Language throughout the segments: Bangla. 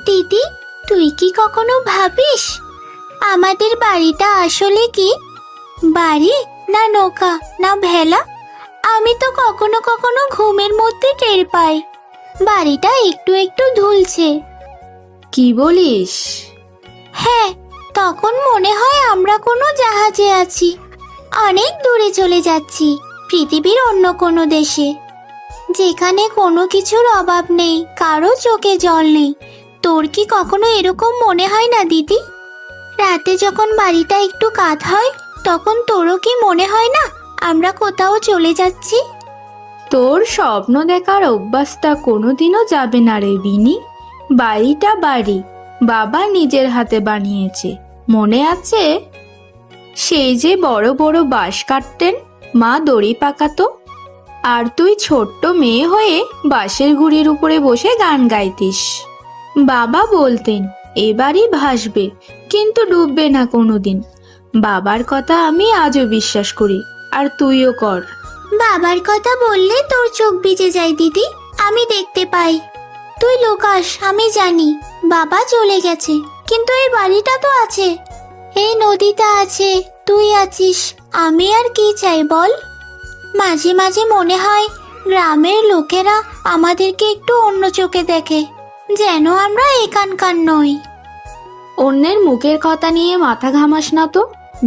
দিদি, তুই কি কখনো ভাবিস আমাদের বাড়িটা আসলে কি? বাড়ি না নৌকা না ভেলা? আমি তো কখনো কখনো ঘুমের মধ্যে টের পাই বাড়িটা একটু একটু দুলছে। কি বলিস? হ্যাঁ, তখন মনে হয় আমরা কোনো জাহাজে আছি, অনেক দূরে চলে যাচ্ছি, পৃথিবীর অন্য কোনো দেশে, যেখানে কোনো কিছুর অভাব নেই, কারো চোখে জল নেই। তোর কি কখনো এরকম মনে হয় না দিদি? রাতে যখন বাড়িটা একটু কাত হয়, তখন তোরও কি মনে হয় না আমরা কোথাও চলে যাচ্ছি? তোর স্বপ্ন দেখার অভ্যাসটা কোনোদিনও যাবে না রে বিনি। বাড়িটা বাড়ি, বাবা নিজের হাতে বানিয়েছে, মনে আছে? সেই যে বড় বড় বাঁশ কাটতেন, মা দড়ি পাকাতো, আর তুই ছোট্ট মেয়ে হয়ে বাঁশের গুড়ির উপরে বসে গান গাইতিস। বাবা বলতেন এবারই ভাসবে, কিন্তু ডুববে না কোনোদিন। বাবার কথা আমি আজও বিশ্বাস করি, আর তুইও কর। বাবার কথা বললে তোর চোখ ভিজে যায় দিদি, আমি দেখতে পাই। তুই লোকাস, আমি জানি বাবা চলে গেছে, কিন্তু এই বাড়িটা তো আছে, এই নদীটা আছে, তুই আছিস, আমি আর কি চাই বল? মাঝে মাঝে মনে হয় গ্রামের লোকেরা আমাদেরকে একটু অন্য চোখে দেখে, যেন আমরা এখানকার নই। অন্যের মুখের কথা নিয়ে মাথা ঘামাস না তো।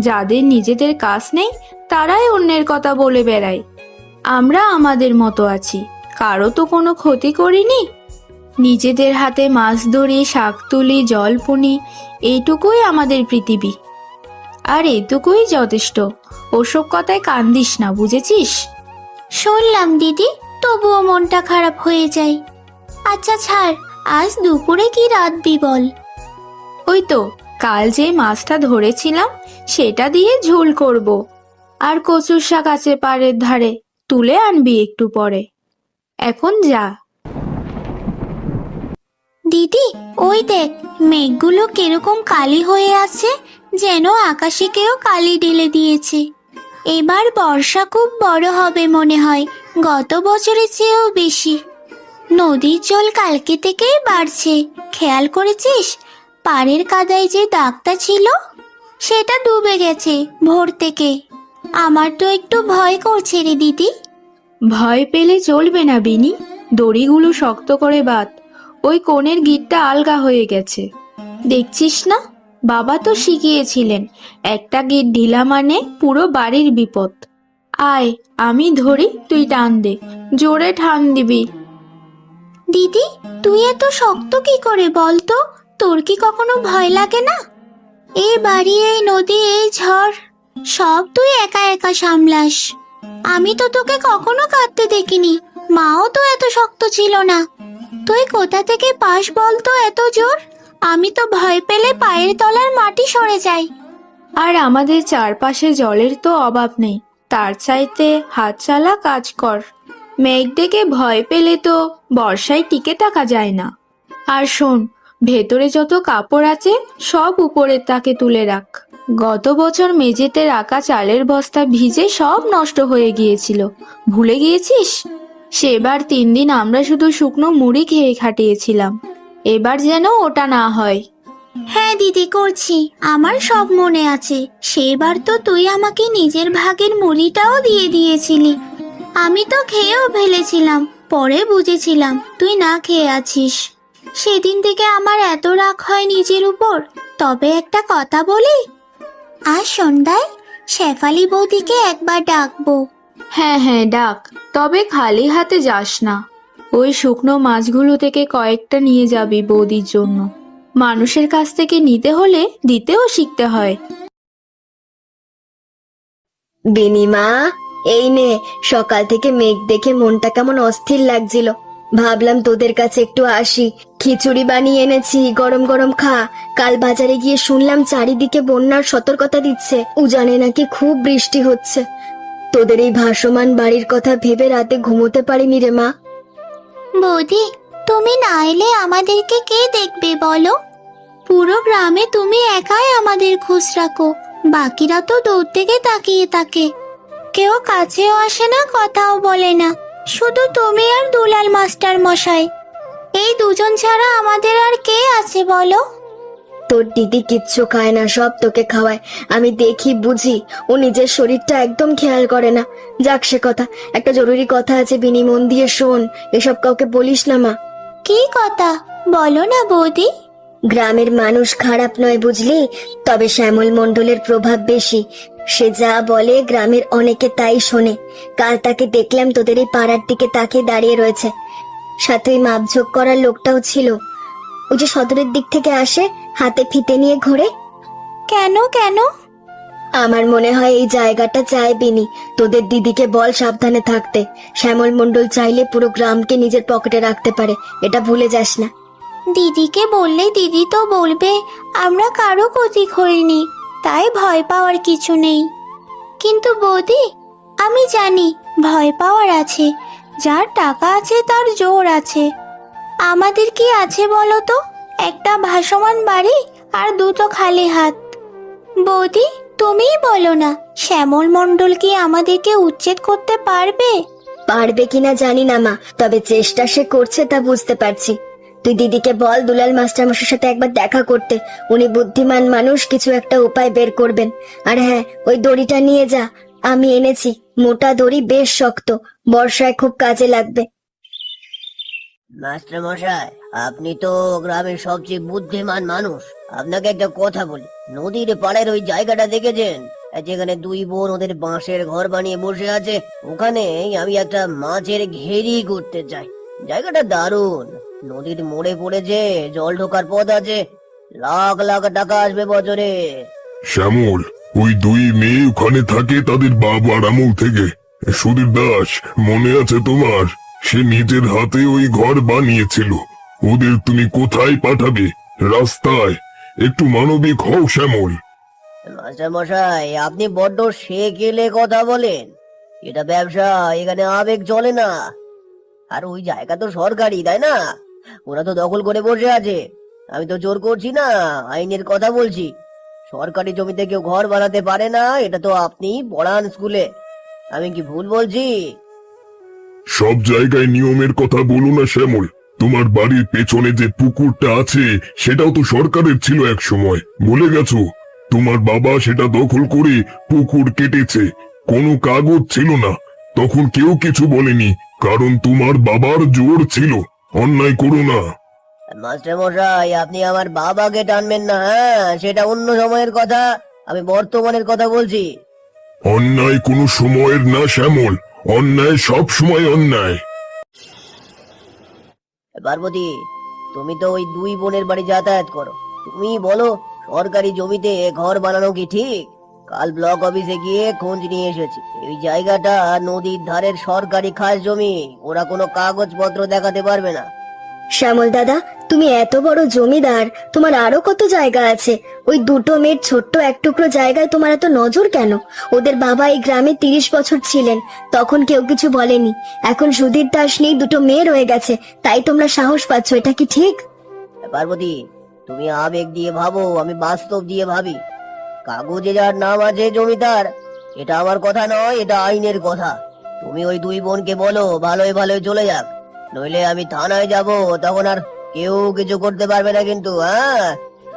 যাদের নিজেদের কাজ নেই তারাই অন্যের কথা বলে বেড়ায়। আমরা আমাদের মতো আছি, কারো তো কোনো ক্ষতি করিনি। নিজেদের হাতে মাছ ধরি, শাক তুলি, জল পুনি, এইটুকুই আমাদের পৃথিবী, আর এইটুকুই যথেষ্ট। ওসব কথায় কান দিস না, বুঝেছিস? শুনলাম দিদি, তবুও মনটা খারাপ হয়ে যায়। আচ্ছা ছাড়, আজ দুপুরে কি রাঁধবি বল? ওই তো কাল যে মাছটা ধরেছিলাম সেটা দিয়ে ঝোল করব, আর কচুর শাক আছে পাড়ের ধারে, তুলে আনবি একটু পরে। এখন যা। দিদি, ওই দেখ, মেঘগুলো কিরকম কালি হয়ে আছে, যেন আকাশে কেউ কালি ঢেলে দিয়েছে। এবার বর্ষা খুব বড় হবে মনে হয়, গত বছরের চেয়েও বেশি। নদীর জল কালকে থেকেই বাড়ছে, খেয়াল করেছিস? পাড়ের কাদায় যে দাগটা ছিল সেটা ডুবে গেছে ভোর থেকে। আমার তো একটু ভয় করছে রে দিদি। ভয় পেলে চলবে না বিনি, দড়িগুলো শক্ত করে বাঁধ। ওই কোণের গিঁটটা আলগা হয়ে গেছে, দেখছিস না? বাবা তো শিখিয়েছিলেন, একটা গিঁট ঢিলা মানে পুরো বাড়ির বিপদ। আয়, আমি ধরি, তুই টান দে, জোরে টান দিবি। দিদি, তুই এত শক্ত কি করে বল তো? তোর কি কখনো ভয় লাগে না? এই বাড়ি, এই নদী, এই ঝড়, সব তুই একা একা সামলাস। আমি তো তোকে কখনো কাঁদতে দেখিনি, মাও তো এত শক্ত ছিল না। তুই কোথা থেকে পাস বলতো এত জোর? আমি তো ভয় পেলে পায়ের তলার মাটি সরে যায়। আর আমাদের চারপাশে জলের তো অভাব নেই, তার চাইতে হাত চালা কাজ কর। মেঘ দেখে ভয় পেলে তো বর্ষায় টিকে থাকা যায় না। আর শোন, ভেতরে যত কাপড় আছে সব উপরের তাকে তুলে রাখ। গত বছর মেঝেতে রাখা চালের বস্তা ভিজে সব নষ্ট হয়ে গিয়েছিল, ভুলে গিয়েছিস? সেবার 3 দিন আমরা শুধু শুকনো মুড়ি খেয়ে কাটিয়েছিলাম, এবার যেন ওটা না হয়। হ্যাঁ দিদি, করছি, আমার সব মনে আছে। সেবার তো তুই আমাকে নিজের ভাগের মুড়িটাও দিয়ে দিয়েছিলি, আমি তো খেয়েও ফেলেছিলাম, পরে বুঝেছিলাম তুই না খেয়ে আছিস। সেদিন থেকে আমার এত রাগ হয় নিজের উপর। তবে একটা কথা বলি, আজ সন্ধ্যায় শেফালি বৌদিকে একবার ডাকবো। হ্যাঁ হ্যাঁ ডাক, তবে খালি হাতে যাস না। ওই শুকনো মাছগুলো থেকে কয়েকটা নিয়ে যাবি বৌদির জন্য। মানুষের কাছ থেকে নিতে হলে দিতেও শিখতে হয়। বিনিমা, এই নে, সকাল থেকে মেঘ দেখে মনটা কেমন অস্থির লাগছিল, ভাবলাম তোদের কাছে একটু আসি। খিচুড়ি বানিয়ে এনেছি, গরম গরম খা। কাল বাজারে গিয়ে শুনলাম চারিদিকে বন্যার সতর্কতা দিচ্ছে, উজানে নাকি খুব বৃষ্টি হচ্ছে। তোদের এই ভাসমান বাড়ির কথা ভেবে রাতে ঘুমোতে পারিনি রে মা। বৌদি, তুমি না এলে আমাদেরকে কে দেখবে বলো? পুরো গ্রামে তুমি একাই আমাদের খোঁজ রাখো, বাকিরা তো দূর থেকে তাকিয়ে থাকে, কেউ কাছেও আসে না, কথাও বলে না, শুধু তুমি আর দুলাল মাস্টার মশাই। এই দুজন ছাড়া আমাদের আর কে আছে বলো? তোর দিদি কিচ্ছু খায় না, সব তোকে খাওয়ায়। আমি দেখি বুঝি, ও নিজের শরীরটা একদম খেয়াল করে না। যাক সে কথা, একটা জরুরি কথা আছে বিনি, মন দিয়ে শোন। এসব কাউকে বলিস না মা। কি কথা বলো না বৌদি? গ্রামের মানুষ খারাপ নয় বুঝলি, তবে শ্যামল মণ্ডলের প্রভাব বেশি। সে যা বলে গ্রামের অনেকে তাই শোনে। কাল তাকে দেখলাম তোদের এই পাড়ার দিকে তাকিয়ে দাঁড়িয়ে রয়েছে। সাথে ওই মাপঝোঁক করার লোকটাও ছিল, ওই যে সদরের দিক থেকে আসে, হাতে ফিতে নিয়ে ঘোরে। কেন কেন? আমার মনে হয় এই জায়গাটা চায় বিনি। তোদের দিদিকে বল সাবধানে থাকতে। শ্যামল মণ্ডল চাইলে পুরো গ্রামকে নিজের পকেটে রাখতে পারে, এটা ভুলে যাস না। দিদিকে বললে দিদি তো বলবে আমরা কারো ক্ষতি করিনি, তাই ভয় পাওয়ার কিছু নেই। কিন্তু বৌদি, আমি জানি ভয় পাওয়ার আছে, যার টাকা আছে তার জোর আছে। আমাদের কি আছে বলো তো? একটা ভাসমান বাড়ি আর দুটো খালি হাত। বৌদি, তুমিই বলো না, শ্যামল মণ্ডল কি আমাদেরকে উচ্ছেদ করতে পারবে? পারবে কিনা জানি না মা, তবে চেষ্টা সে করছে তা বুঝতে পারছি। তুই দিদিকে বল দুলাল মাস্টারমশাইয়ের সাথে একবার দেখা করতে। উনি বুদ্ধিমান মানুষ, কিছু একটা উপায় বের করবেন। আর হ্যাঁ, ওই দড়িটা নিয়ে যা, আমি এনেছি। মোটা দড়ি, বেশ শক্ত, বর্ষায় খুব কাজে লাগবে। মাস্টার মশাই, আপনি তো গ্রামের সবচেয়ে বুদ্ধিমান মানুষ। আপনাকে একটা কথা বলি, নদীর পাড়ের ওই জায়গাটা দেখেছেন যেখানে দুই বোন ওদের বাঁশের ঘর বানিয়ে বসে আছে? ওখানে আমি একটা মাছের ঘেরি করতে চাই। জায়গাটা দারুণ, নদীর মোড়ে পড়েছে, জল ঢোকার পথ আছে, লাখ লাখ টাকা আসবে বছরে। শ্যামল, ওই দুই মেয়ে ওখানে থাকে তাদের বাবার আমল থেকে। সুধীর দাস, মনে আছে তোমার? সে নিজের হাতে ওই ঘর বানিয়েছিল। ওদের তুমি কোথায় পাঠাবে? রাস্তায়? একটু মানবিক হও শ্যামল। মাস্টার মশাই, আপনি বড্ড সেকেলে কথা বলেন। এটা ব্যবসা, এখানে আবেগ চলে না। আর ওই জায়গা তো সরকারি, তাই না? ওরা তো দখল করে বসে আছে। আমি তো জোর করছি না, আইনের কথা বলছি। সরকারি জমিতে কেউ ঘর বানাতে পারে না, এটা তো আপনি পড়ান স্কুলে। আমি কি ভুল বলছি? সব জায়গায় নিয়মের কথা বলো না শ্যামল। তোমার বাড়ির পেছনে যে পুকুরটা আছে সেটাও তো সরকারের ছিল এক সময়, ভুলে গেছো? তোমার বাবা সেটা দখল করে পুকুর কেটেছে। কোনো কাগজ ছিল না, তখন কেউ কিছু বলেনি, কারণ তোমার বাবার জোর ছিল। অন্যায় করো না। মাস্টার মশাই, আপনি আমার বাবাকে টানবেন না। হ্যাঁ, সেটা অন্য সময়ের কথা, আমি বর্তমানের কথা বলছি। অন্যায় কোনো সময়ের না শ্যামল, অন্যায় সব সময় অন্যায়। পার্বতী, তুমি তো ওই দুই বোনের বাড়ি যাতায়াত করো, তুমি বলো সরকারি জমিতে ঘর বানানো কি ঠিক? কাল ব্লক অফিসে গিয়ে খোঁজ নিয়ে এসেছি, এই জায়গাটা নদীর ধারের সরকারি খাস জমি। ওরা কোনো কাগজপত্র দেখাতে পারবে না। শ্যামল দাদা, তুমি এত বড় জমিদার, তোমার আরো কত জায়গা আছে। ওই দুটো মেয়ের ছোট্ট এক টুকরো জায়গায় তোমার এত নজর কেন? ওদের বাবা এই গ্রামে 30 বছর ছিলেন, তখন কেউ কিছু বলেনি। এখন সুধীর দাস নেই, দুটো মেয়ে রয়ে গেছে, তাই তোমরা সাহস পাচ্ছ, এটা কি ঠিক? পার্বতী, তুমি আবেগ দিয়ে ভাবো, আমি বাস্তব দিয়ে ভাবি। কাগজে যার নাম আছে জমিদার, এটা আমার কথা নয়, এটা আইনের কথা। তুমি ওই দুই বোনকে বলো ভালোই ভালোই চলে যাক, নইলে আমি থানায় যাব, তখন আর কেউ কিছু করতে পারবে না। কিন্তু হ্যাঁ,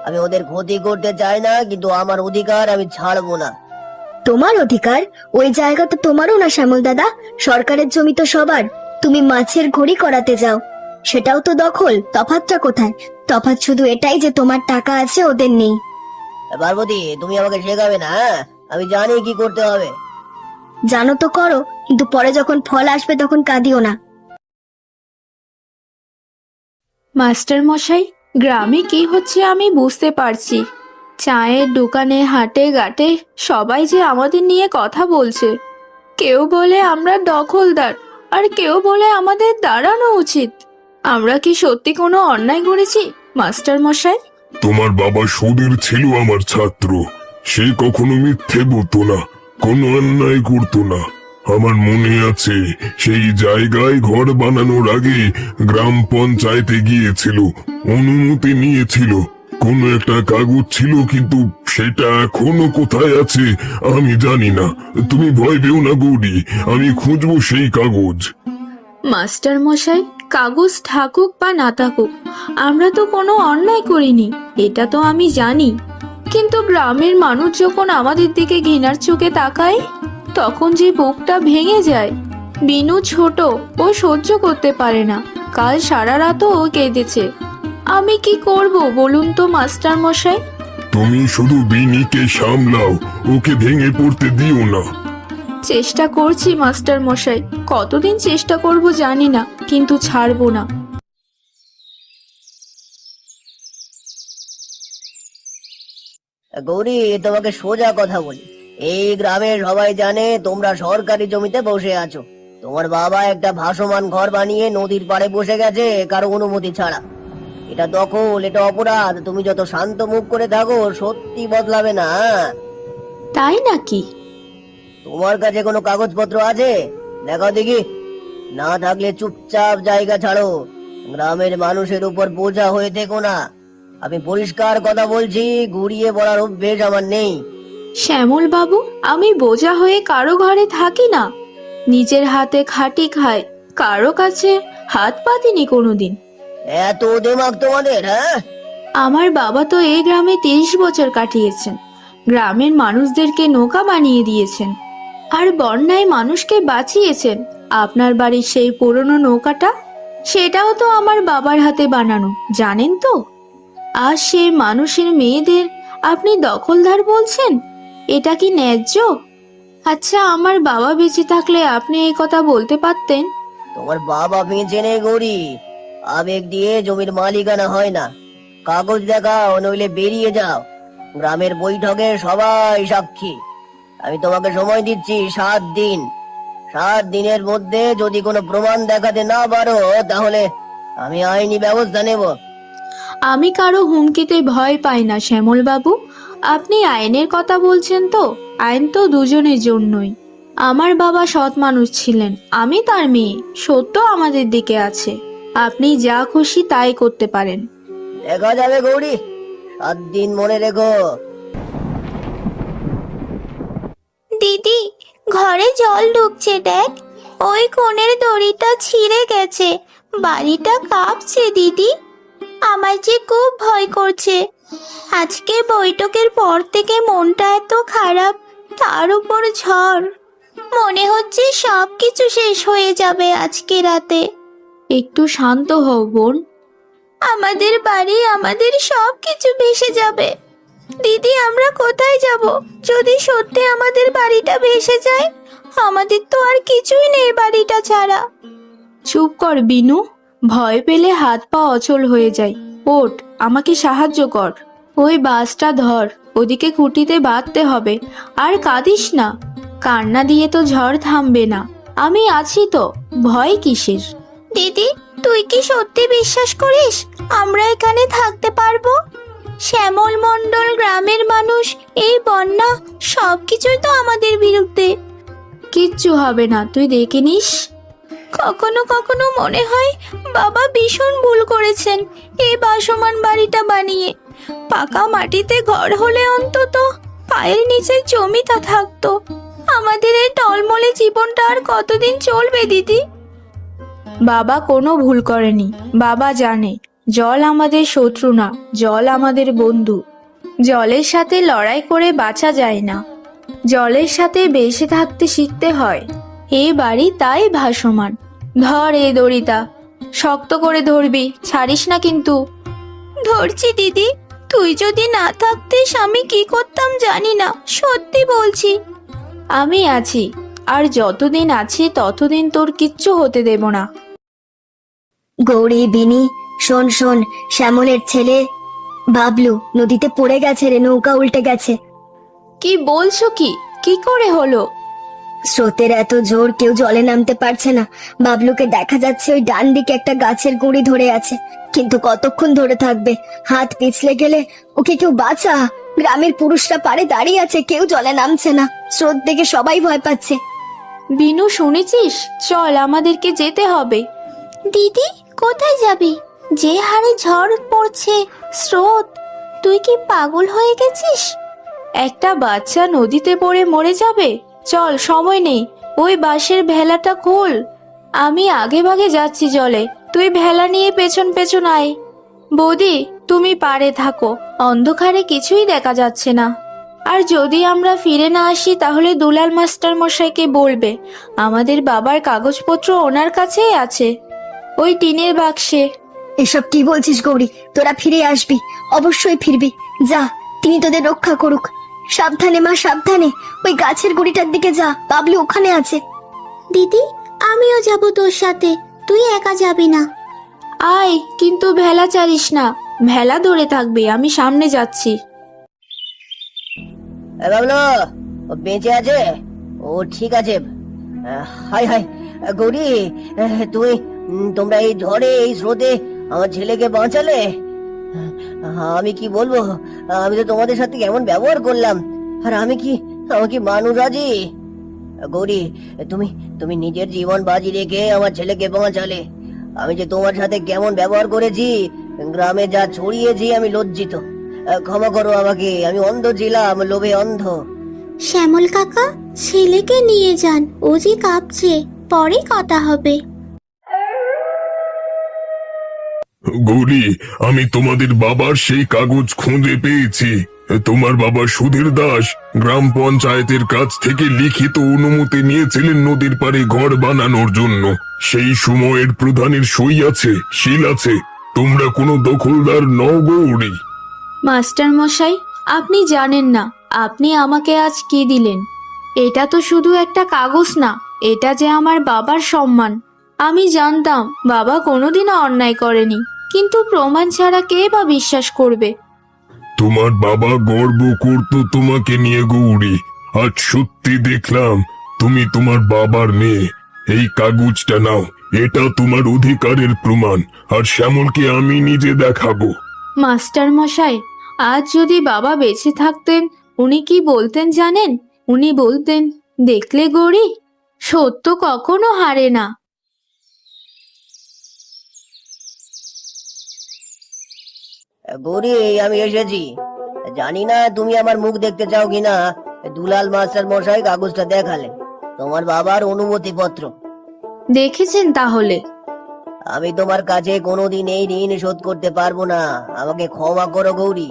আমি ওদের ক্ষতি করতে চাই না, কিন্তু আমার অধিকার আমি ছাড়বো না। তোমার অধিকার? ওই জায়গা তো তোমারও না শ্যামল দাদা, সরকারের জমি তো সবার। তুমি মাছের ঘড়ি করাতে যাও, সেটাও তো দখল। তফাৎটা কোথায়? তফাৎ শুধু এটাই যে তোমার টাকা আছে, ওদের নেই। পার্বতী, তুমি আমাকে শেখাবে না। হ্যাঁ, আমি জানি কি করতে হবে। জানো তো করো, কিন্তু পরে যখন ফল আসবে তখন কাঁদিও না। মাস্টার মশাই, গ্রামে কি হচ্ছে আমি বুঝতে পারছি। চায়ের দোকানে, হাটে ঘাটে সবাই যে আমাদের নিয়ে কথা বলছে। কেউ বলে আমরা দখলদার, আর কেউ বলে আমাদের দাঁড়ানো উচিত। আমরা কি সত্যি কোনো অন্যায় করেছি মাস্টার মশাই? তোমার বাবা সুধীর ছিল আমার ছাত্র, সে কখনো মিথ্যে বলতো না, কোনো অন্যায় করতো না। আমার মনে আছে, সেই জায়গায় ঘর বানানোর আগে গ্রাম পঞ্চায়েতে গিয়েছিল, অনুমতি নিয়েছিল, কোনো একটা কাগজ ছিল, কিন্তু সেটা এখনো কোথায় আছে আমি জানি না। তুমি ভয় পেও না গৌরী, আমি খুঁজবো সেই কাগজ। মাস্টার মশাই, কাগজ থাকুক বা না থাকুক, আমরা তো কোনো অন্যায় করিনি, এটা তো আমি জানি। কিন্তু গ্রামের মানুষ যখন আমাদের দিকে ঘৃণার চোখে তাকায়, তখন যে বুকটা ভেঙে যায়। বিনু ছোট, ও সহ্য করতে পারে না। কাল সারা রাতও ও কেঁদেছে। আমি কি করব বলুন তো মাস্টার মশাই? তুমি শুধু বিনিকে সামলাও, ওকে ভেঙে পড়তে দিও না। চেষ্টা করছি মাস্টার মশাই, কতদিন চেষ্টা করব জানি না, কিন্তু ছাড়বো না। গৌরী, তোমাকে সোজা কথা বলি, এই গ্রামের সবাই জানে তোমরা সরকারি জমিতে বসে আছো। তোমার বাবা একটা ভাসমান ঘর বানিয়ে নদীর পাড়ে বসে গেছে কারো অনুমতি ছাড়া। এটা দখল, এটা অপরাধ। তুমি যত শান্ত মুখ করে থাকো, সত্যি বদলাবে না। তাই নাকি? তোমার কাছে কোনো কাগজপত্র আছে? দেখাও দেখি। না থাকলে চুপচাপ জায়গা ছাড়ো। গ্রামের মানুষের উপর বোঝা হয়ে থেকো না। আমি পরিষ্কার কথা বলছি, ঘুরিয়ে বলার অভ্যেস আমার নেই। শ্যামল বাবু, আমি বোঝা হয়ে কারো ঘরে থাকি না। নিজের হাতে খাটি খাই, কারো কাছে হাত পাতিনি কোনোদিন। এত দেমাগ তোমাদের, হ্যাঁ? আমার বাবা তো এই গ্রামে 30 বছর কাটিয়েছেন। গ্রামের মানুষদেরকে নৌকা বানিয়ে দিয়েছেন, আর বন্যায় মানুষকে বাঁচিয়েছেন। আপনার বাড়ির সেই পুরনো নৌকাটা, সেটাও তো আমার বাবার হাতে বানানো, জানেন তো? আর সেই মানুষের মেয়েদের আপনি দখলদার বলছেন? এটা কি ন্যায্য? আচ্ছা, আমার বাবা বেঁচে থাকলে আপনি এই কথা বলতে পারতেন? তোমার বাবা বেঁচে নেই গৌরী। আবেগ দিয়ে জমির মালিকানা হয় না। কাগজ দেখাও, নইলে বেরিয়ে যাও। গ্রামের বৈঠকে সবাই সাক্ষী। আমি তোমাকে সময় দিচ্ছি 7 দিন। 7 দিনের মধ্যে যদি কোনো প্রমাণ দেখাতে না পারো, তাহলে আমি আইনি ব্যবস্থা নেব। আমি কারো হুমকিতে ভয় পাই না শ্যামল বাবু। আপনি আইনের কথা বলছেন তো? আইন তো দুজনের জন্যই। আমার বাবা সৎ মানুষ ছিলেন, আমি তার মেয়ে। সত্য আমাদের দিকে আছে। আপনি যা খুশি তাই করতে পারেন। দেখা যাবে গৌরী, 7 দিন মনে রেখো। দিদি, ঘরে জল ঢুকছে দেখ। ওই কোণের দড়িটা ছিঁড়ে গেছে, বাড়িটা কাঁপছে দিদি। আমার যে খুব ভয় করছে। আজকে বৈঠকের পর থেকে মনটা এত খারাপ, তার উপর ঝড়। মনে হচ্ছে সব কিছু শেষ হয়ে যাবে আজকে রাতে। একটু শান্ত হও বোন। আমাদের বাড়ি, আমাদের সব কিছু ভেসে যাবে। দিদি, আমরা কোথায় যাব যদি সত্যি আমাদের বাড়িটা ভেসে যায়? আমাদের তো আর কিছুই নেই বাড়িটা ছাড়া। চুপ কর বিনু, ভয় পেলে হাত পা অচল হয়ে যায়। ওঠ, আমাকে সাহায্য কর। ওই বাসটা ধর, ওদিকে খুঁটিতে বাঁধতে হবে। আর কাঁদিস না, কান্না দিয়ে তো ঝড় থামবে না। আমি আছি তো, ভয় কিসের? দিদি, তুই কি সত্যি বিশ্বাস করিস আমরা এখানে থাকতে পারবো? শ্যামল মণ্ডল, গ্রামের মানুষ, এই বন্যা, সবকিছুই তো আমাদের বিরুদ্ধে। কিচ্ছু হবে না, তুই দেখে নিস। কখনো কখনো মনে হয় বাবা ভীষণ ভুল করেছেন এই বাসমান বাড়িটা বানিয়ে। পাকা মাটিতে ঘর হলে অন্তত পায়ের নিচে জমিটা থাকতো। আমাদের এই টলমলে জীবনটা আর কতদিন চলবে দিদি? বাবা কোনো ভুল করেনি। বাবা জানে জল আমাদের শত্রু না, জল আমাদের বন্ধু। জলের সাথে লড়াই করে বাঁচা যায় না, জলের সাথে বেঁচে থাকতে শিখতে হয়। এই বাড়ি তাই ভাসমান। ধর এই দড়িটা, শক্ত করে ধরবি, ছাড়িস না কিন্তু। ধরছি দিদি। তুই যদি না থাকতিস আমি কি করতাম জানি না, সত্যি বলছি। আমি আছি, আর যতদিন আছি ততদিন তোর কিচ্ছু হতে দেব না। গৌরী, বিনি, শোন শোন, শ্যামলের ছেলে বাবলু নদীতে পড়ে গেছে রে, নৌকা উল্টে গেছে। কি বলছো? কি করে হলো? স্রোতের এত জোর, কেউ জলে নামতে পারছে না। বাবলুকে দেখা যাচ্ছে ওই ডান দিকে একটা গাছের গুঁড়ি ধরে আছে, কিন্তু কতক্ষণ ধরে থাকবে? হাত পিছলে গেলে ওকে কেউ বাঁচা। গ্রামের পুরুষরা পাড়ে দাঁড়িয়ে আছে, কেউ জলে নামছে না। স্রোত দেখে সবাই ভয় পাচ্ছে। বিনু, শুনেছিস? চল, আমাদেরকে যেতে হবে। দিদি, কোথায় যাবি? যে হারে ঝড় পড়ছে, স্রোত, তুই কি পাগল হয়ে গেছিস? একটা বাচ্চা নদীতে পড়ে মরে যাবে? চল, সময় নেই। ওই বাঁশের ভেলাটা খোল। আমি আগে ভাগে যাচ্ছি জলে, তুই ভেলা নিয়ে পেছন পেছন আয়। বৌদি, তুমি পারে থাকো, অন্ধকারে কিছুই দেখা যাচ্ছে না। আর যদি আমরা ফিরে না আসি তাহলে দুলাল মাস্টার মশাইকে বলবে আমাদের বাবার কাগজপত্র ওনার কাছেই আছে, ওই টিনের বাক্সে। এসব কি বলছিস গৌরী? তোরা ফিরে আসবি, অবশ্যই ফিরবি। যা, তিনি তোদের রক্ষা করুক। সাবধানে মা, সাবধানে। ওই গাছের গুড়িটার দিকে যা, বাবলু ওখানে আছে। দিদি, আমিও যাব তোর সাথে, তুই একা যাবি না। আয়, কিন্তু ভেলা চালিস না, ভেলা ধরে থাকবে, আমি সামনে যাচ্ছি। বাবলু, ও বেঁচে আছে? ও ঠিক আছে। হাই হাই গৌরী, তোমরা এই ঝড়ে এই স্রোতে আমার ছেলেকে বাঁচালে। আমি কি বলবো, আমি তো তোমাদের সাথে কেমন ব্যবহার করলাম, আর আমি কি মানুষ আছি? গৌরী, তুমি নিজের জীবন বাজি রেখে আমার ছেলেকে বাঁচালে। আমি যে তোমার সাথে কেমন ব্যবহার করেছি, গ্রামে যা ছড়িয়েছি, আমি লজ্জিত। ক্ষমা করো আমাকে, আমি অন্ধ ছিলাম, লোভে অন্ধ। শ্যামল কাকা, ছেলেকে নিয়ে যান, ও যে কাঁপছে, পরে কথা হবে। গৌরী, আমি তোমাদের বাবার সেই কাগজ খুঁজে পেয়েছি। তোমার বাবা সুধীর দাস গ্রাম পঞ্চায়েতের কাছ থেকে লিখিত অনুমতি নিয়েছিলেন নদীর পাড়ে ঘর বানানোর জন্য। সেই সময়ের প্রধানের সই আছে, শিল আছে। তোমরা কোনো দখলদার নও গৌরী। মাস্টার মশাই, আপনি জানেন না আপনি আমাকে আজ কি দিলেন। এটা তো শুধু একটা কাগজ না, এটা যে আমার বাবার সম্মান। আমি জানতাম বাবা কোনোদিনও অন্যায় করেনি, কিন্তু প্রমাণ ছাড়া কে বা বিশ্বাস করবে? তোমার বাবা গর্ব করত তোমাকে নিয়ে গৌরী। আজ সত্যি দেখলাম তুমি তোমার বাবার মেয়ে। এই কাগজটা নাও, এটা তোমার অধিকারের প্রমাণ, আর শ্যামলকে আমি নিজে দেখাবো। মাস্টার মশাই, আজ যদি বাবা বেঁচে থাকতেন, উনি কি বলতেন জানেন? উনি বলতেন, দেখলে গৌরী, সত্য কখনো হারে না। গৌরী, আমি এসেছি। জানি না তুমি আমার মুখ দেখতে চাও কিনা। দুলাল মাস্টার মশাই কাগজটা দেখালেন, তোমার বাবার অনুমতি পত্র। দেখেছেন তাহলে? আমি তোমার কাছে কোনোদিন এই ঋণ শোধ করতে পারবো না। আমাকে ক্ষমা করো গৌরী।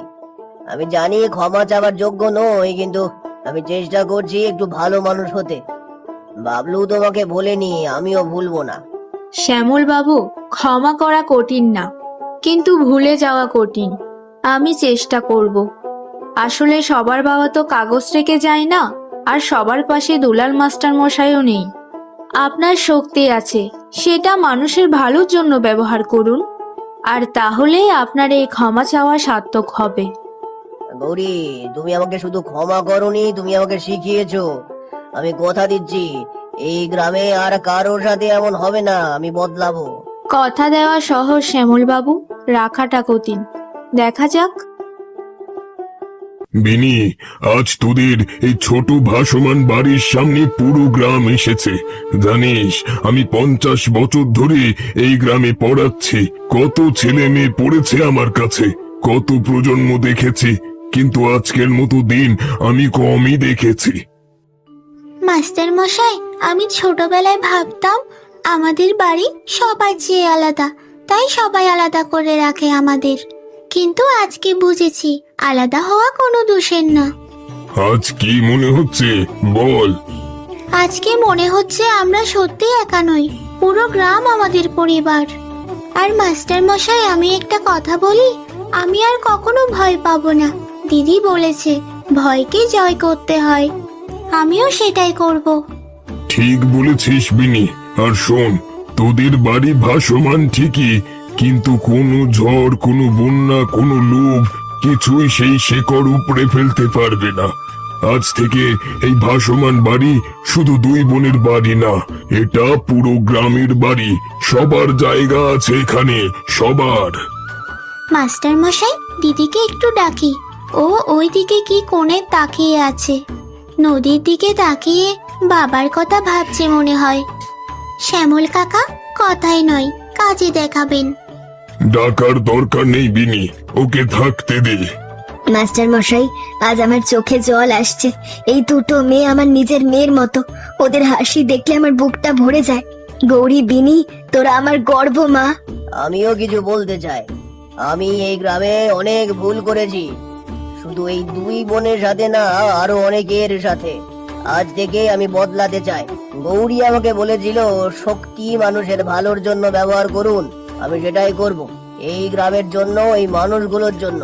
আমি জানি ক্ষমা চাওয়ার যোগ্য নই, কিন্তু আমি চেষ্টা করছি একটু ভালো মানুষ হতে। বাবলু তোমাকে বলেনি, আমিও ভুলবো না। শ্যামল বাবু, ক্ষমা করা কঠিন না, কিন্তু ভুলে যাওয়া কঠিন। আমি চেষ্টা করব। আসলে সবার বাবা তো কাগজ রেখে যায় না, আর সবার পাশে দুলাল মাস্টার মশাইও নেই। আপনার শক্তি আছে, সেটা মানুষের ভালোর জন্য ব্যবহার করুন, আর তাহলেই আপনার এই ক্ষমা চাওয়া সার্থক হবে। গৌরী, তুমি আমাকে শুধু ক্ষমা করোনি, তুমি আমাকে শিখিয়েছো। আমি কথা দিচ্ছি, এই গ্রামে আর কারোর সাথে এমন হবে না। আমি বদলাবো। কথা দেওয়া সহজ শ্যামল বাবু, রাখাটা কঠিন। দেখা যাক। বিনি, আজ তোদের এই ছোট ভাসমান বাড়ির সামনে পুরো গ্রাম এসেছে। জানিস, আমি 50 বছর ধরে এই গ্রামে পড়াচ্ছি। কত ছেলে মেয়ে পড়েছে আমার কাছে, কত প্রজন্ম দেখেছি, কিন্তু আজকের মতো দিন আমি কমই দেখেছি। মাস্টার মশাই, আমি ছোটবেলায় ভাবতাম আমাদের বাড়ি সবার চেয়ে আলাদা, তাই সবাই আলাদা করে রাখে আমাদের। কিন্তু আজকে বুঝেছি আলাদা হওয়া কোনো দোষের না। আজ কি মনে হচ্ছে বল? আজকে মনে হচ্ছে আমরা সত্যি একা নই, পুরো গ্রাম আমাদের পরিবার। আর মাস্টার মশাই, আমি একটা কথা বলি, আমি আর কখনো ভয় পাবো না। দিদি বলেছে ভয়কে জয় করতে হয়, আমিও সেটাই করব। ঠিক বলেছিস বিনি। আর শোন, তোদের বাড়ি ভাসমান ঠিকই, কিন্তু কোনো ঝড়, কোনো বন্যা, কোনো লোভ কিছুই সেই শেকড় উপড়ে ফেলতে পারবে না। আজ থেকে এই ভাসমান বাড়ি শুধু দুই বোনের বাড়ি না, এটা পুরো গ্রামের বাড়ি। সবার জায়গা আছে এখানে, সবার। মাস্টার মশাই, দিদিকে একটু ডাকি। ও ওই দিকে কি কোণে তাকিয়ে আছে, নদীর দিকে তাকিয়ে বাবার কথা ভাবছে মনে হয়। শ্যামল কাকা, কথাই নয়, কাজে দেখাবেন। ডাকার দরকার নেই বিনি, ওকে থাকতে দে। মাস্টার মশাই, আজ আমার চোখে জল আসছে। এই দুটো মেয়ে আমার নিজের মেয়ের মতো। ওদের হাসি দেখলে আমার বুকটা ভরে যায়। গৌরী, বিনি, তোরা আমার গর্ব মা। আমিও কিছু বলতে চাই। আমি এই গ্রামে অনেক ভুল করেছি, শুধু এই দুই বোনের সাথে না, আরো অনেকের সাথে। আজ থেকে আমি বদলাতে চাই। গৌরী আমাকে বলেছিল শক্তি মানুষের ভালোর জন্য ব্যবহার করুন, আমি সেটাই করব, এই গ্রামের জন্য, এই মানুষগুলোর জন্য।